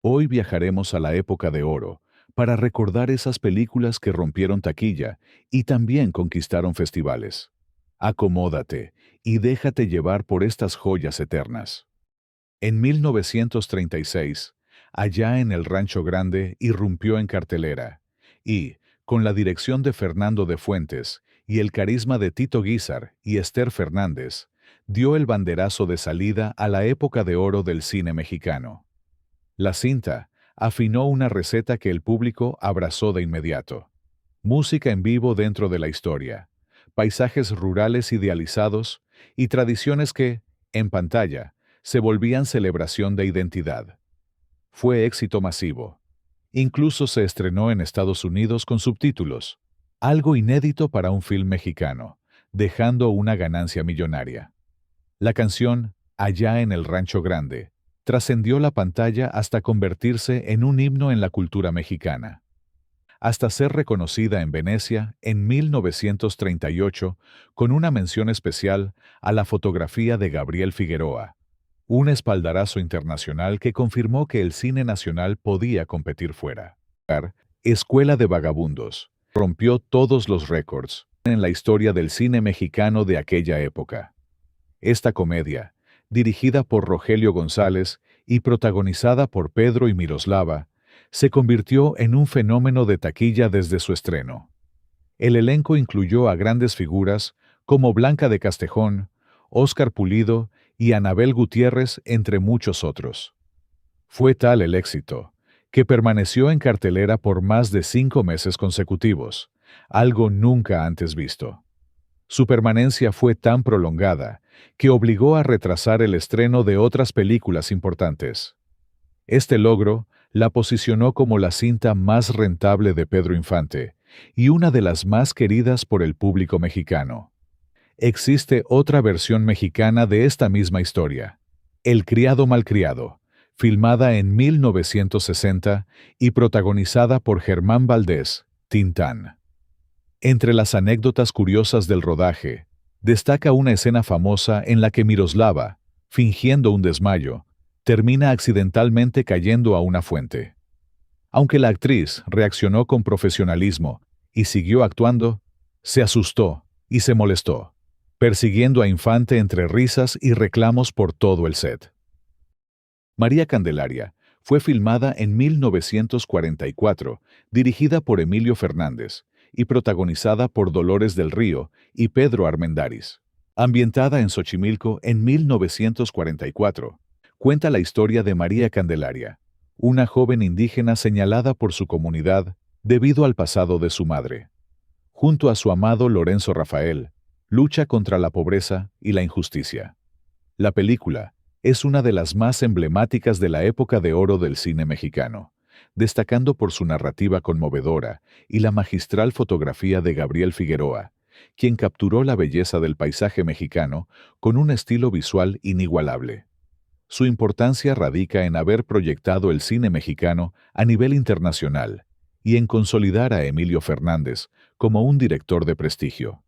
Hoy viajaremos a la época de oro para recordar esas películas que rompieron taquilla y también conquistaron festivales. Acomódate y déjate llevar por estas joyas eternas. En 1936, allá en el Rancho Grande irrumpió en cartelera y, con la dirección de Fernando de Fuentes y el carisma de Tito Guízar y Esther Fernández, dio el banderazo de salida a la época de oro del cine mexicano. La cinta afinó una receta que el público abrazó de inmediato. Música en vivo dentro de la historia, paisajes rurales idealizados y tradiciones que, en pantalla, se volvían celebración de identidad. Fue éxito masivo. Incluso se estrenó en Estados Unidos con subtítulos, algo inédito para un film mexicano, dejando una ganancia millonaria. La canción, Allá en el Rancho Grande, trascendió la pantalla hasta convertirse en un himno en la cultura mexicana, hasta ser reconocida en Venecia en 1938 con una mención especial a la fotografía de Gabriel Figueroa, un espaldarazo internacional que confirmó que el cine nacional podía competir fuera. Escuela de Vagabundos rompió todos los récords en la historia del cine mexicano de aquella época. Esta comedia, dirigida por Rogelio González y protagonizada por Pedro y Miroslava, se convirtió en un fenómeno de taquilla desde su estreno. El elenco incluyó a grandes figuras como Blanca de Castejón, Óscar Pulido y Anabel Gutiérrez, entre muchos otros. Fue tal el éxito, que permaneció en cartelera por más de 5 meses consecutivos, algo nunca antes visto. Su permanencia fue tan prolongada que obligó a retrasar el estreno de otras películas importantes. Este logro la posicionó como la cinta más rentable de Pedro Infante y una de las más queridas por el público mexicano. Existe otra versión mexicana de esta misma historia, El criado malcriado, filmada en 1960 y protagonizada por Germán Valdés, Tintán. Entre las anécdotas curiosas del rodaje, destaca una escena famosa en la que Miroslava, fingiendo un desmayo, termina accidentalmente cayendo a una fuente. Aunque la actriz reaccionó con profesionalismo y siguió actuando, se asustó y se molestó, persiguiendo a Infante entre risas y reclamos por todo el set. María Candelaria fue filmada en 1944, dirigida por Emilio Fernández y protagonizada por Dolores del Río y Pedro Armendáriz. Ambientada en Xochimilco en 1944, cuenta la historia de María Candelaria, una joven indígena señalada por su comunidad debido al pasado de su madre. Junto a su amado Lorenzo Rafael, lucha contra la pobreza y la injusticia. La película es una de las más emblemáticas de la época de oro del cine mexicano, destacando por su narrativa conmovedora y la magistral fotografía de Gabriel Figueroa, quien capturó la belleza del paisaje mexicano con un estilo visual inigualable. Su importancia radica en haber proyectado el cine mexicano a nivel internacional y en consolidar a Emilio Fernández como un director de prestigio.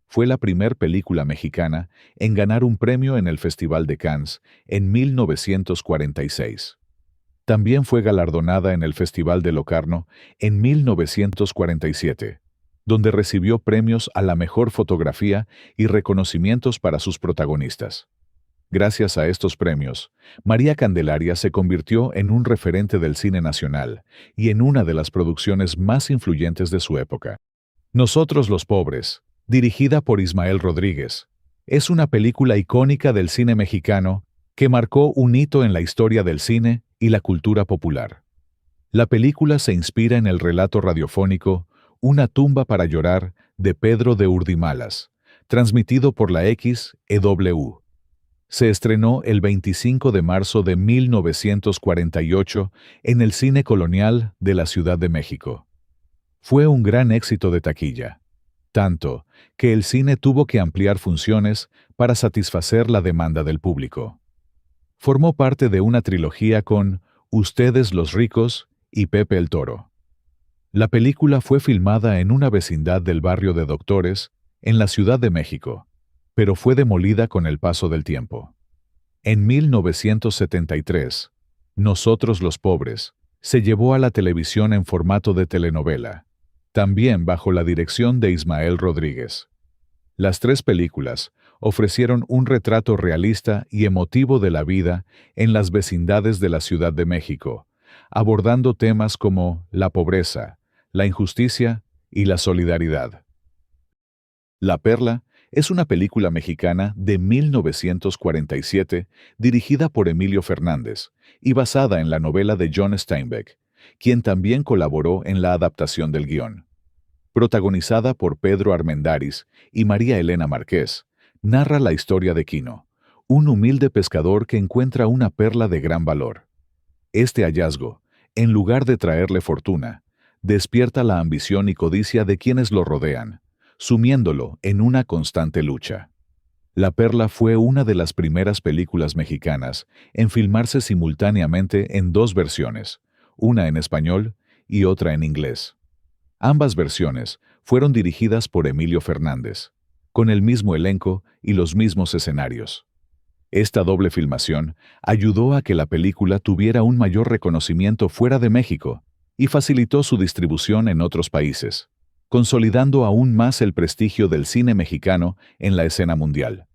Fue la primer película mexicana en ganar un premio en el Festival de Cannes en 1946. También fue galardonada en el Festival de Locarno en 1947, donde recibió premios a la mejor fotografía y reconocimientos para sus protagonistas. Gracias a estos premios, María Candelaria se convirtió en un referente del cine nacional y en una de las producciones más influyentes de su época. Nosotros los pobres, dirigida por Ismael Rodríguez, es una película icónica del cine mexicano que marcó un hito en la historia del cine y la cultura popular. La película se inspira en el relato radiofónico Una tumba para llorar de Pedro de Urdimalas, transmitido por la XEW. Se estrenó el 25 de marzo de 1948 en el Cine Colonial de la Ciudad de México. Fue un gran éxito de taquilla, tanto que el cine tuvo que ampliar funciones para satisfacer la demanda del público. Formó parte de una trilogía con Ustedes los ricos y Pepe el Toro. La película fue filmada en una vecindad del barrio de Doctores, en la Ciudad de México, pero fue demolida con el paso del tiempo. En 1973, Nosotros los pobres, se llevó a la televisión en formato de telenovela, también bajo la dirección de Ismael Rodríguez. Las tres películas ofrecieron un retrato realista y emotivo de la vida en las vecindades de la Ciudad de México, abordando temas como la pobreza, la injusticia y la solidaridad. La Perla es una película mexicana de 1947 dirigida por Emilio Fernández y basada en la novela de John Steinbeck, quien también colaboró en la adaptación del guión. Protagonizada por Pedro Armendáriz y María Elena Márquez, narra la historia de Quino, un humilde pescador que encuentra una perla de gran valor. Este hallazgo, en lugar de traerle fortuna, despierta la ambición y codicia de quienes lo rodean, sumiéndolo en una constante lucha. La Perla fue una de las primeras películas mexicanas en filmarse simultáneamente en dos versiones, una en español y otra en inglés. Ambas versiones fueron dirigidas por Emilio Fernández, con el mismo elenco y los mismos escenarios. Esta doble filmación ayudó a que la película tuviera un mayor reconocimiento fuera de México y facilitó su distribución en otros países, consolidando aún más el prestigio del cine mexicano en la escena mundial.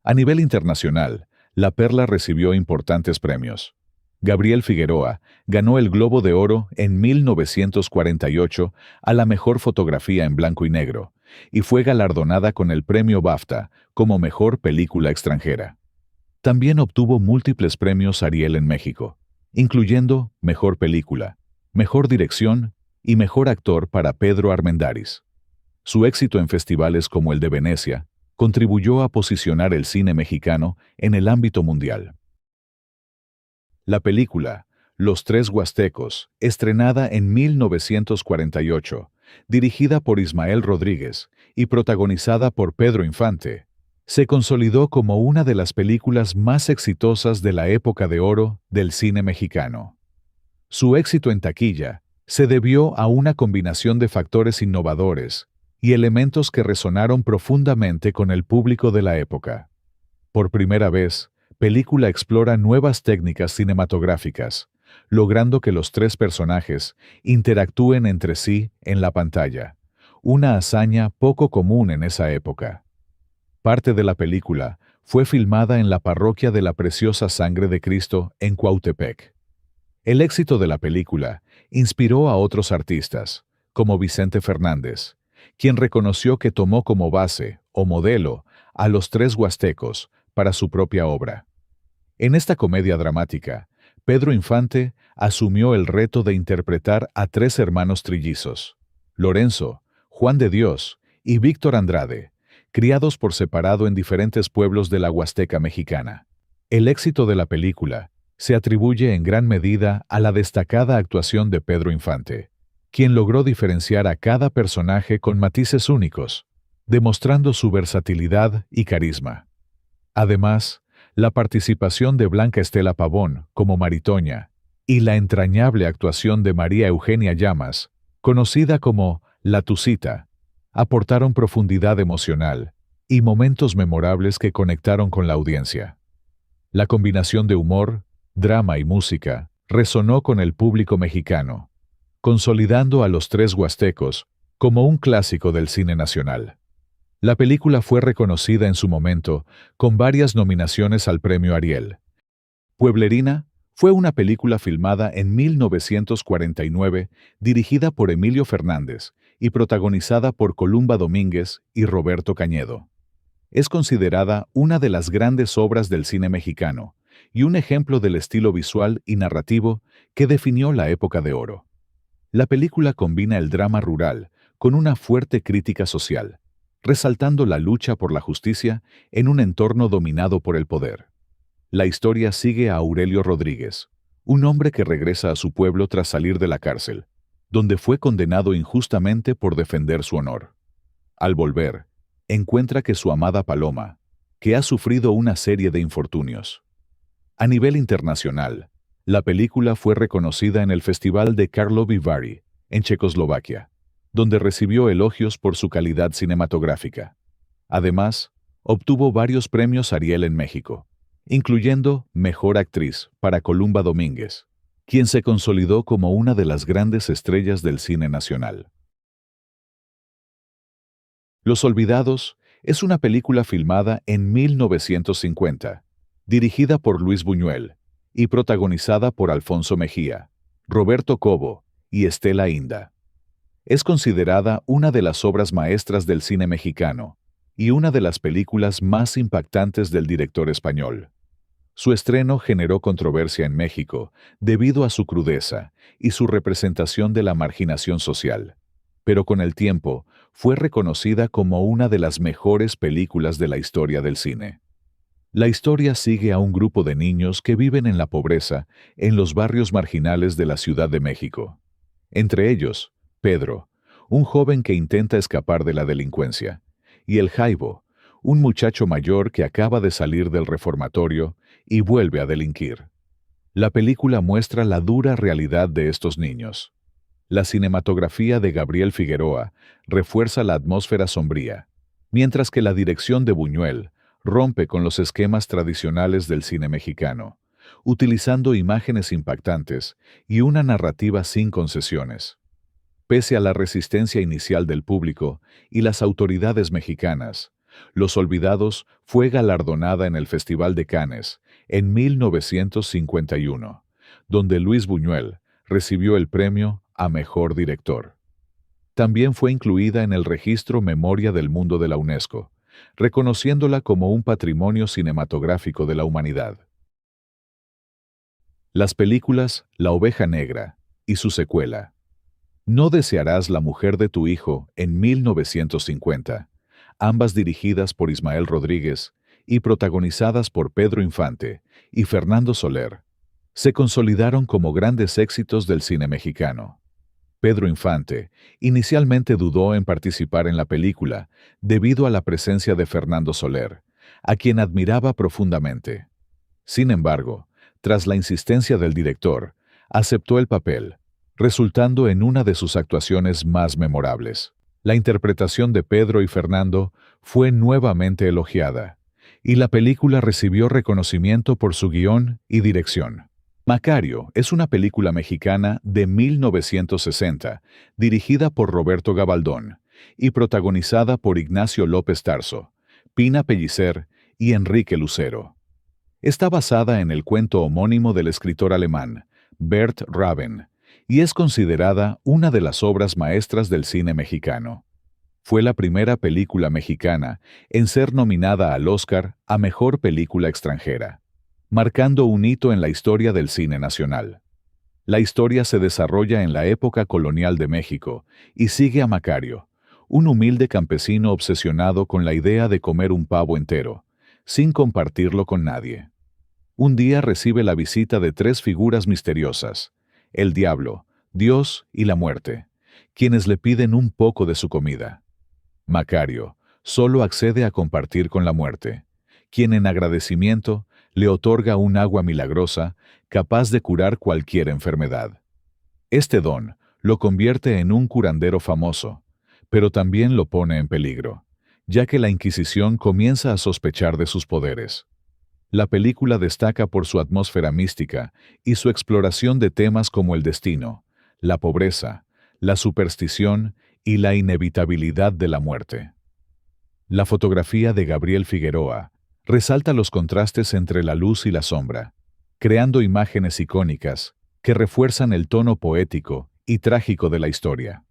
A nivel internacional, La Perla recibió importantes premios. Gabriel Figueroa ganó el Globo de Oro en 1948 a la mejor fotografía en blanco y negro, y fue galardonada con el premio BAFTA como mejor película extranjera. También obtuvo múltiples premios Ariel en México, incluyendo Mejor Película, Mejor Dirección y Mejor Actor para Pedro Armendáriz. Su éxito en festivales como el de Venecia contribuyó a posicionar el cine mexicano en el ámbito mundial. La película Los Tres Huastecos, estrenada en 1948, dirigida por Ismael Rodríguez y protagonizada por Pedro Infante, se consolidó como una de las películas más exitosas de la época de oro del cine mexicano. Su éxito en taquilla se debió a una combinación de factores innovadores y elementos que resonaron profundamente con el público de la época. Por primera vez, película explora nuevas técnicas cinematográficas, logrando que los tres personajes interactúen entre sí en la pantalla, una hazaña poco común en esa época. Parte de la película fue filmada en la parroquia de la Preciosa Sangre de Cristo en Cuautepec. El éxito de la película inspiró a otros artistas, como Vicente Fernández, quien reconoció que tomó como base o modelo a los tres huastecos para su propia obra. En esta comedia dramática, Pedro Infante asumió el reto de interpretar a tres hermanos trillizos, Lorenzo, Juan de Dios y Víctor Andrade, criados por separado en diferentes pueblos de la Huasteca mexicana. El éxito de la película se atribuye en gran medida a la destacada actuación de Pedro Infante, quien logró diferenciar a cada personaje con matices únicos, demostrando su versatilidad y carisma. Además, la participación de Blanca Estela Pavón como Maritoña y la entrañable actuación de María Eugenia Llamas, conocida como La Tucita, aportaron profundidad emocional y momentos memorables que conectaron con la audiencia. La combinación de humor, drama y música resonó con el público mexicano, consolidando a los tres huastecos como un clásico del cine nacional. La película fue reconocida en su momento con varias nominaciones al Premio Ariel. Pueblerina fue una película filmada en 1949, dirigida por Emilio Fernández y protagonizada por Columba Domínguez y Roberto Cañedo. Es considerada una de las grandes obras del cine mexicano y un ejemplo del estilo visual y narrativo que definió la época de oro. La película combina el drama rural con una fuerte crítica social, resaltando la lucha por la justicia en un entorno dominado por el poder. La historia sigue a Aurelio Rodríguez, un hombre que regresa a su pueblo tras salir de la cárcel, donde fue condenado injustamente por defender su honor. Al volver, encuentra que su amada Paloma, que ha sufrido una serie de infortunios. A nivel internacional, la película fue reconocida en el Festival de Karlovy Vary, en Checoslovaquia, donde recibió elogios por su calidad cinematográfica. Además, obtuvo varios premios Ariel en México, incluyendo Mejor Actriz para Columba Domínguez, quien se consolidó como una de las grandes estrellas del cine nacional. Los Olvidados es una película filmada en 1950, dirigida por Luis Buñuel y protagonizada por Alfonso Mejía, Roberto Cobo y Estela Inda. Es considerada una de las obras maestras del cine mexicano y una de las películas más impactantes del director español. Su estreno generó controversia en México debido a su crudeza y su representación de la marginación social, pero con el tiempo fue reconocida como una de las mejores películas de la historia del cine. La historia sigue a un grupo de niños que viven en la pobreza en los barrios marginales de la Ciudad de México. Entre ellos, Pedro, un joven que intenta escapar de la delincuencia, y el Jaibo, un muchacho mayor que acaba de salir del reformatorio y vuelve a delinquir. La película muestra la dura realidad de estos niños. La cinematografía de Gabriel Figueroa refuerza la atmósfera sombría, mientras que la dirección de Buñuel rompe con los esquemas tradicionales del cine mexicano, utilizando imágenes impactantes y una narrativa sin concesiones. Pese a la resistencia inicial del público y las autoridades mexicanas, Los Olvidados fue galardonada en el Festival de Cannes en 1951, donde Luis Buñuel recibió el premio a Mejor Director. También fue incluida en el Registro Memoria del Mundo de la UNESCO, reconociéndola como un patrimonio cinematográfico de la humanidad. Las películas La Oveja Negra y su secuela, No desearás la mujer de tu hijo en 1950, ambas dirigidas por Ismael Rodríguez y protagonizadas por Pedro Infante y Fernando Soler, se consolidaron como grandes éxitos del cine mexicano. Pedro Infante inicialmente dudó en participar en la película debido a la presencia de Fernando Soler, a quien admiraba profundamente. Sin embargo, tras la insistencia del director, aceptó el papel, resultando en una de sus actuaciones más memorables. La interpretación de Pedro y Fernando fue nuevamente elogiada, y la película recibió reconocimiento por su guión y dirección. Macario es una película mexicana de 1960, dirigida por Roberto Gabaldón y protagonizada por Ignacio López Tarso, Pina Pellicer y Enrique Lucero. Está basada en el cuento homónimo del escritor alemán, Bert Raben, y es considerada una de las obras maestras del cine mexicano. Fue la primera película mexicana en ser nominada al Oscar a Mejor Película Extranjera, marcando un hito en la historia del cine nacional. La historia se desarrolla en la época colonial de México y sigue a Macario, un humilde campesino obsesionado con la idea de comer un pavo entero, sin compartirlo con nadie. Un día recibe la visita de tres figuras misteriosas, el diablo, Dios y la muerte, quienes le piden un poco de su comida. Macario solo accede a compartir con la muerte, quien en agradecimiento le otorga un agua milagrosa capaz de curar cualquier enfermedad. Este don lo convierte en un curandero famoso, pero también lo pone en peligro, ya que la Inquisición comienza a sospechar de sus poderes. La película destaca por su atmósfera mística y su exploración de temas como el destino, la pobreza, la superstición y la inevitabilidad de la muerte. La fotografía de Gabriel Figueroa resalta los contrastes entre la luz y la sombra, creando imágenes icónicas que refuerzan el tono poético y trágico de la historia.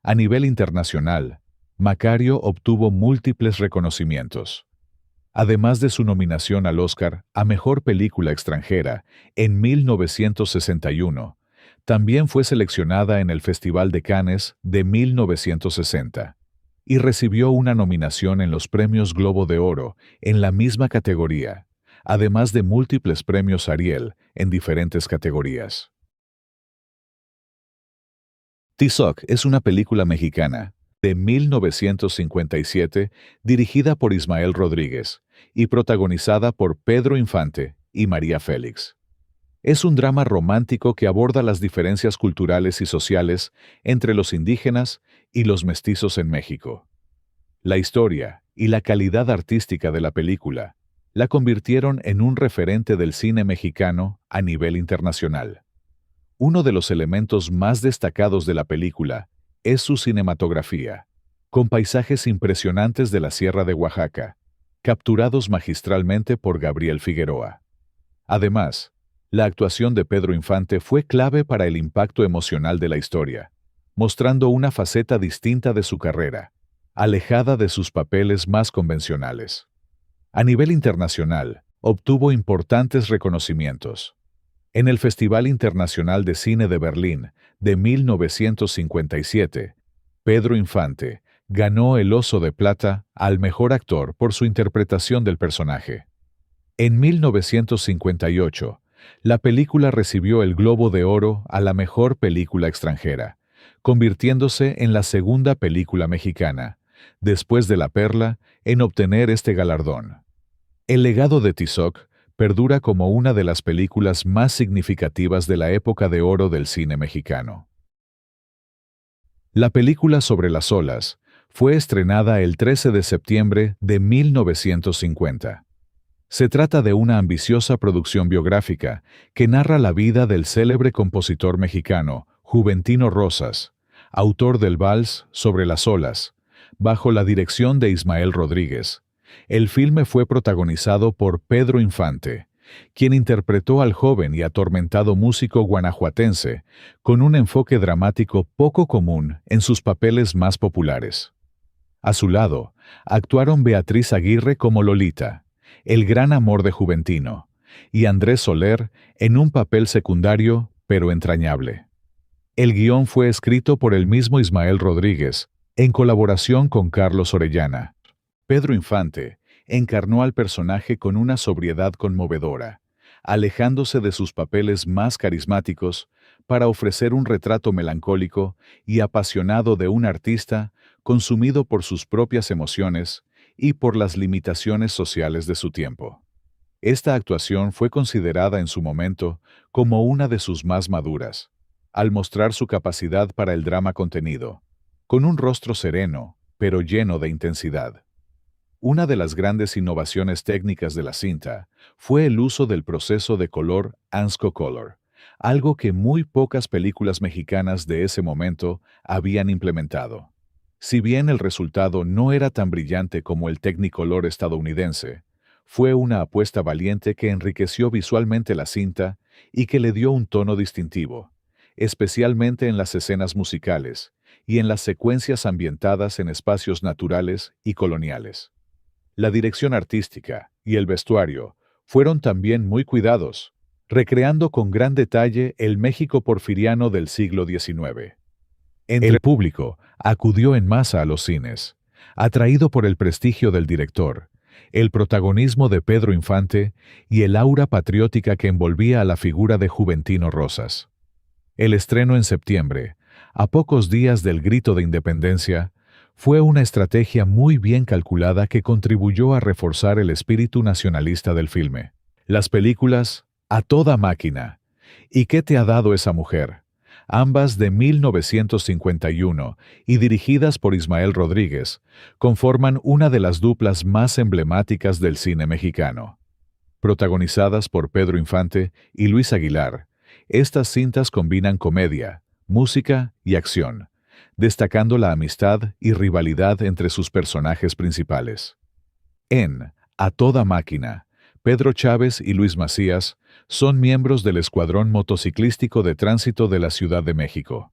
A nivel internacional, Macario obtuvo múltiples reconocimientos. Además de su nominación al Oscar a Mejor Película Extranjera en 1961, también fue seleccionada en el Festival de Cannes de 1960 y recibió una nominación en los Premios Globo de Oro en la misma categoría, además de múltiples premios Ariel en diferentes categorías. Tizoc es una película mexicana de 1957 dirigida por Ismael Rodríguez y protagonizada por Pedro Infante y María Félix. Es un drama romántico que aborda las diferencias culturales y sociales entre los indígenas y los mestizos en México. La historia y la calidad artística de la película la convirtieron en un referente del cine mexicano a nivel internacional. Uno de los elementos más destacados de la película es su cinematografía, con paisajes impresionantes de la Sierra de Oaxaca, capturados magistralmente por Gabriel Figueroa. Además, la actuación de Pedro Infante fue clave para el impacto emocional de la historia, mostrando una faceta distinta de su carrera, alejada de sus papeles más convencionales. A nivel internacional, obtuvo importantes reconocimientos. En el Festival Internacional de Cine de Berlín de 1957, Pedro Infante ganó el Oso de Plata al mejor actor por su interpretación del personaje. En 1958, la película recibió el Globo de Oro a la mejor película extranjera, convirtiéndose en la segunda película mexicana, después de La Perla, en obtener este galardón. El legado de Tizoc perdura como una de las películas más significativas de la época de oro del cine mexicano. La película Sobre las olas fue estrenada el 13 de septiembre de 1950. Se trata de una ambiciosa producción biográfica que narra la vida del célebre compositor mexicano Juventino Rosas, autor del vals Sobre las olas, bajo la dirección de Ismael Rodríguez. El filme fue protagonizado por Pedro Infante, quien interpretó al joven y atormentado músico guanajuatense con un enfoque dramático poco común en sus papeles más populares. A su lado, actuaron Beatriz Aguirre como Lolita, el gran amor de Juventino, y Andrés Soler en un papel secundario pero entrañable. El guión fue escrito por el mismo Ismael Rodríguez, en colaboración con Carlos Orellana. Pedro Infante encarnó al personaje con una sobriedad conmovedora, alejándose de sus papeles más carismáticos para ofrecer un retrato melancólico y apasionado de un artista consumido por sus propias emociones y por las limitaciones sociales de su tiempo. Esta actuación fue considerada en su momento como una de sus más maduras, al mostrar su capacidad para el drama contenido, con un rostro sereno, pero lleno de intensidad. Una de las grandes innovaciones técnicas de la cinta fue el uso del proceso de color Ansco Color, algo que muy pocas películas mexicanas de ese momento habían implementado. Si bien el resultado no era tan brillante como el Technicolor estadounidense, fue una apuesta valiente que enriqueció visualmente la cinta y que le dio un tono distintivo, especialmente en las escenas musicales y en las secuencias ambientadas en espacios naturales y coloniales. La dirección artística y el vestuario fueron también muy cuidados, recreando con gran detalle el México porfiriano del siglo XIX. El público acudió en masa a los cines, atraído por el prestigio del director, el protagonismo de Pedro Infante y el aura patriótica que envolvía a la figura de Juventino Rosas. El estreno en septiembre, a pocos días del grito de independencia, fue una estrategia muy bien calculada que contribuyó a reforzar el espíritu nacionalista del filme. Las películas A toda máquina y ¿Qué te ha dado esa mujer?, ambas de 1951 y dirigidas por Ismael Rodríguez, conforman una de las duplas más emblemáticas del cine mexicano. Protagonizadas por Pedro Infante y Luis Aguilar, estas cintas combinan comedia, música y acción, destacando la amistad y rivalidad entre sus personajes principales. En A toda máquina, Pedro Chávez y Luis Macías son miembros del Escuadrón Motociclístico de Tránsito de la Ciudad de México.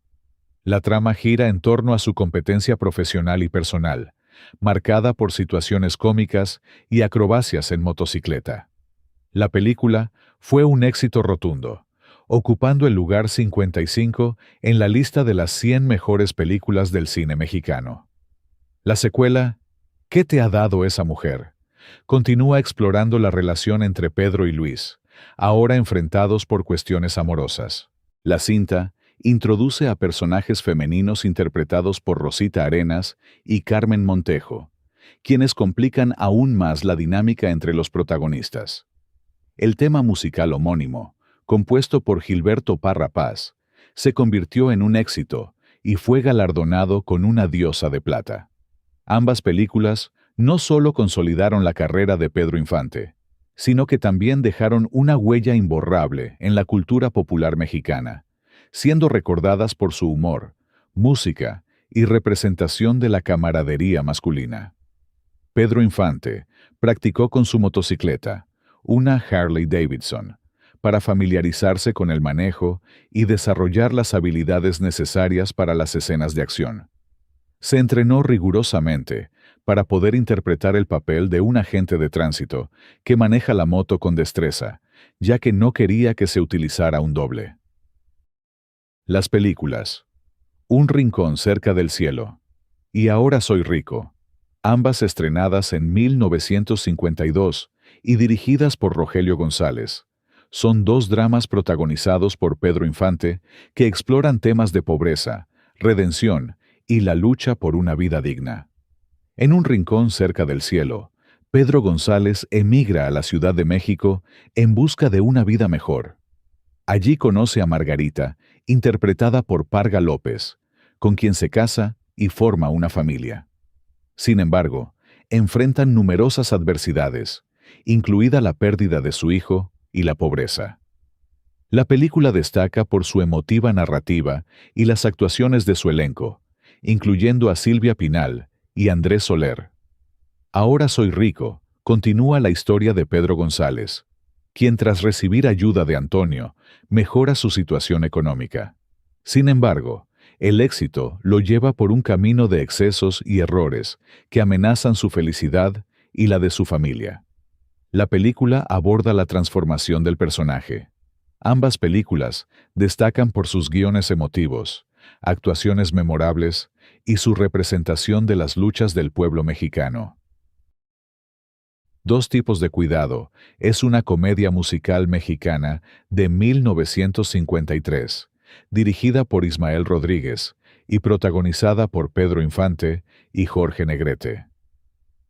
La trama gira en torno a su competencia profesional y personal, marcada por situaciones cómicas y acrobacias en motocicleta. La película fue un éxito rotundo, ocupando el lugar 55 en la lista de las 100 mejores películas del cine mexicano. La secuela, ¿Qué te ha dado esa mujer?, continúa explorando la relación entre Pedro y Luis, ahora enfrentados por cuestiones amorosas. La cinta introduce a personajes femeninos interpretados por Rosita Arenas y Carmen Montejo, quienes complican aún más la dinámica entre los protagonistas. El tema musical homónimo, compuesto por Gilberto Parra Paz, se convirtió en un éxito y fue galardonado con una Diosa de Plata. Ambas películas no solo consolidaron la carrera de Pedro Infante, sino que también dejaron una huella imborrable en la cultura popular mexicana, siendo recordadas por su humor, música y representación de la camaradería masculina. Pedro Infante practicó con su motocicleta, una Harley Davidson, para familiarizarse con el manejo y desarrollar las habilidades necesarias para las escenas de acción. Se entrenó rigurosamente para poder interpretar el papel de un agente de tránsito que maneja la moto con destreza, ya que no quería que se utilizara un doble. Las películas Un rincón cerca del cielo y Ahora soy rico, ambas estrenadas en 1952 y dirigidas por Rogelio González, son dos dramas protagonizados por Pedro Infante que exploran temas de pobreza, redención y la lucha por una vida digna. En un rincón cerca del cielo, Pedro González emigra a la Ciudad de México en busca de una vida mejor. Allí conoce a Margarita, interpretada por Parga López, con quien se casa y forma una familia. Sin embargo, enfrentan numerosas adversidades, incluida la pérdida de su hijo y la pobreza. La película destaca por su emotiva narrativa y las actuaciones de su elenco, incluyendo a Silvia Pinal y Andrés Soler. Ahora soy rico continúa la historia de Pedro González, quien tras recibir ayuda de Antonio, mejora su situación económica. Sin embargo, el éxito lo lleva por un camino de excesos y errores que amenazan su felicidad y la de su familia. La película aborda la transformación del personaje. Ambas películas destacan por sus guiones emotivos, actuaciones memorables y su representación de las luchas del pueblo mexicano. Dos tipos de cuidado es una comedia musical mexicana de 1953, dirigida por Ismael Rodríguez y protagonizada por Pedro Infante y Jorge Negrete.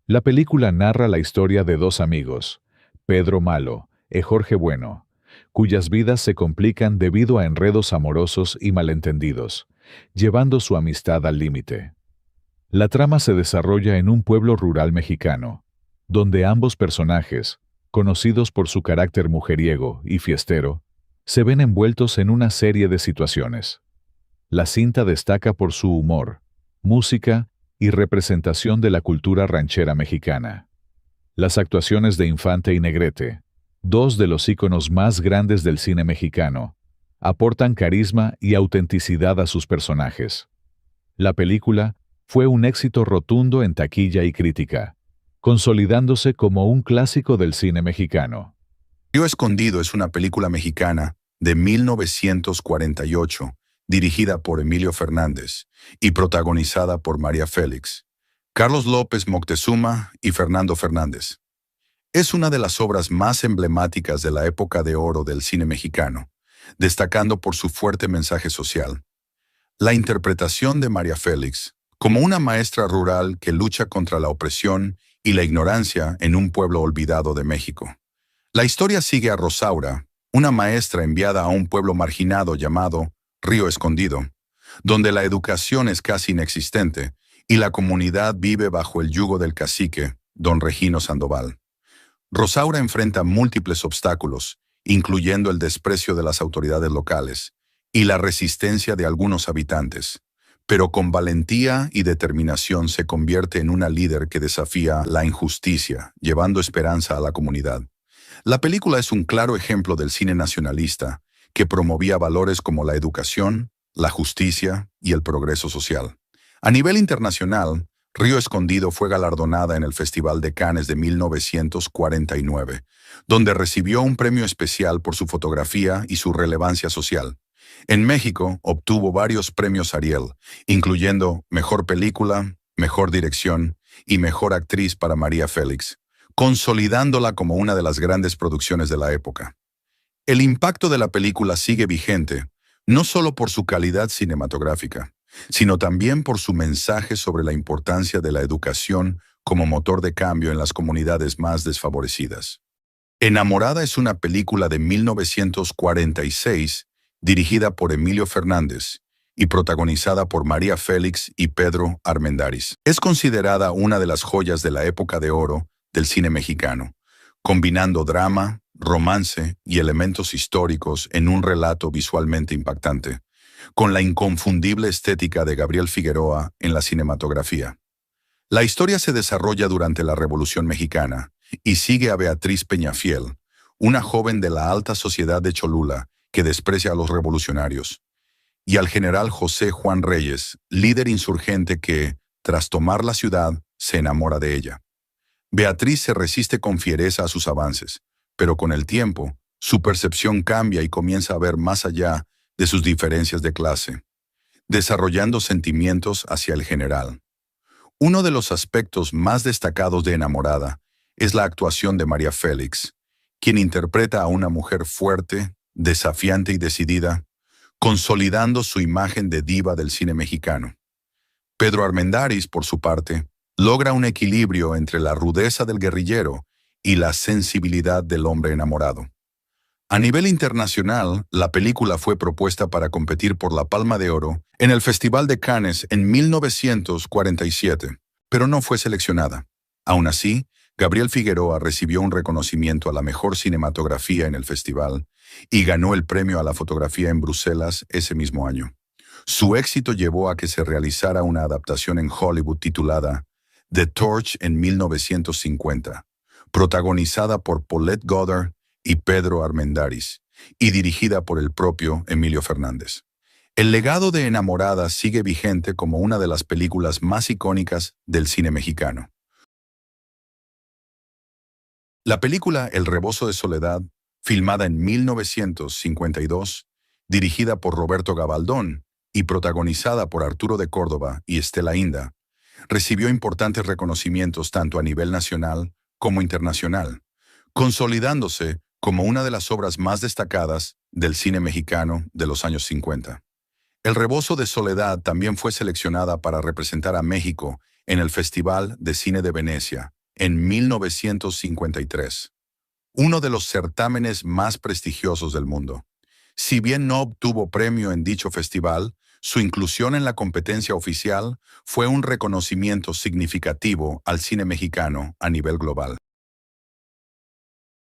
La película narra la historia de dos amigos, Pedro Malo y Jorge Bueno, cuyas vidas se complican debido a enredos amorosos y malentendidos, llevando su amistad al límite. La trama se desarrolla en un pueblo rural mexicano, donde ambos personajes, conocidos por su carácter mujeriego y fiestero, se ven envueltos en una serie de situaciones. La cinta destaca por su humor, música y representación de la cultura ranchera mexicana. Las actuaciones de Infante y Negrete, dos de los íconos más grandes del cine mexicano, aportan carisma y autenticidad a sus personajes. La película fue un éxito rotundo en taquilla y crítica, consolidándose como un clásico del cine mexicano. Río Escondido es una película mexicana de 1948, dirigida por Emilio Fernández y protagonizada por María Félix, Carlos López Moctezuma y Fernando Fernández. Es una de las obras más emblemáticas de la época de oro del cine mexicano, destacando por su fuerte mensaje social. La interpretación de María Félix, como una maestra rural que lucha contra la opresión y la ignorancia en un pueblo olvidado de México. La historia sigue a Rosaura, una maestra enviada a un pueblo marginado llamado Río Escondido, donde la educación es casi inexistente y la comunidad vive bajo el yugo del cacique, don Regino Sandoval. Rosaura enfrenta múltiples obstáculos, incluyendo el desprecio de las autoridades locales y la resistencia de algunos habitantes, pero con valentía y determinación se convierte en una líder que desafía la injusticia, llevando esperanza a la comunidad. La película es un claro ejemplo del cine nacionalista, que promovía valores como la educación, la justicia y el progreso social. A nivel internacional, Río Escondido fue galardonada en el Festival de Cannes de 1949, donde recibió un premio especial por su fotografía y su relevancia social. En México obtuvo varios premios Ariel, incluyendo Mejor Película, Mejor Dirección y Mejor Actriz para María Félix, consolidándola como una de las grandes producciones de la época. El impacto de la película sigue vigente, no solo por su calidad cinematográfica, sino también por su mensaje sobre la importancia de la educación como motor de cambio en las comunidades más desfavorecidas. Enamorada es una película de 1946 dirigida por Emilio Fernández y protagonizada por María Félix y Pedro Armendáriz. Es considerada una de las joyas de la época de oro del cine mexicano, combinando drama, romance y elementos históricos en un relato visualmente impactante, con la inconfundible estética de Gabriel Figueroa en la cinematografía. La historia se desarrolla durante la Revolución Mexicana y sigue a Beatriz Peñafiel, una joven de la alta sociedad de Cholula que desprecia a los revolucionarios, y al general José Juan Reyes, líder insurgente que, tras tomar la ciudad, se enamora de ella. Beatriz se resiste con fiereza a sus avances, pero con el tiempo, su percepción cambia y comienza a ver más allá de sus diferencias de clase, desarrollando sentimientos hacia el general. Uno de los aspectos más destacados de Enamorada es la actuación de María Félix, quien interpreta a una mujer fuerte, desafiante y decidida, consolidando su imagen de diva del cine mexicano. Pedro Armendáriz, por su parte, logra un equilibrio entre la rudeza del guerrillero y la sensibilidad del hombre enamorado. A nivel internacional, la película fue propuesta para competir por la Palma de Oro en el Festival de Cannes en 1947, pero no fue seleccionada. Aún así, Gabriel Figueroa recibió un reconocimiento a la mejor cinematografía en el festival y ganó el premio a la fotografía en Bruselas ese mismo año. Su éxito llevó a que se realizara una adaptación en Hollywood titulada The Torch en 1950, protagonizada por Paulette Goddard y Pedro Armendáriz, y dirigida por el propio Emilio Fernández. El legado de Enamorada sigue vigente como una de las películas más icónicas del cine mexicano. La película El Rebozo de Soledad, filmada en 1952, dirigida por Roberto Gabaldón y protagonizada por Arturo de Córdoba y Estela Inda, recibió importantes reconocimientos tanto a nivel nacional como internacional, consolidándose como una de las obras más destacadas del cine mexicano de los años 50. El Rebozo de Soledad también fue seleccionada para representar a México en el Festival de Cine de Venecia en 1953, uno de los certámenes más prestigiosos del mundo. Si bien no obtuvo premio en dicho festival, su inclusión en la competencia oficial fue un reconocimiento significativo al cine mexicano a nivel global.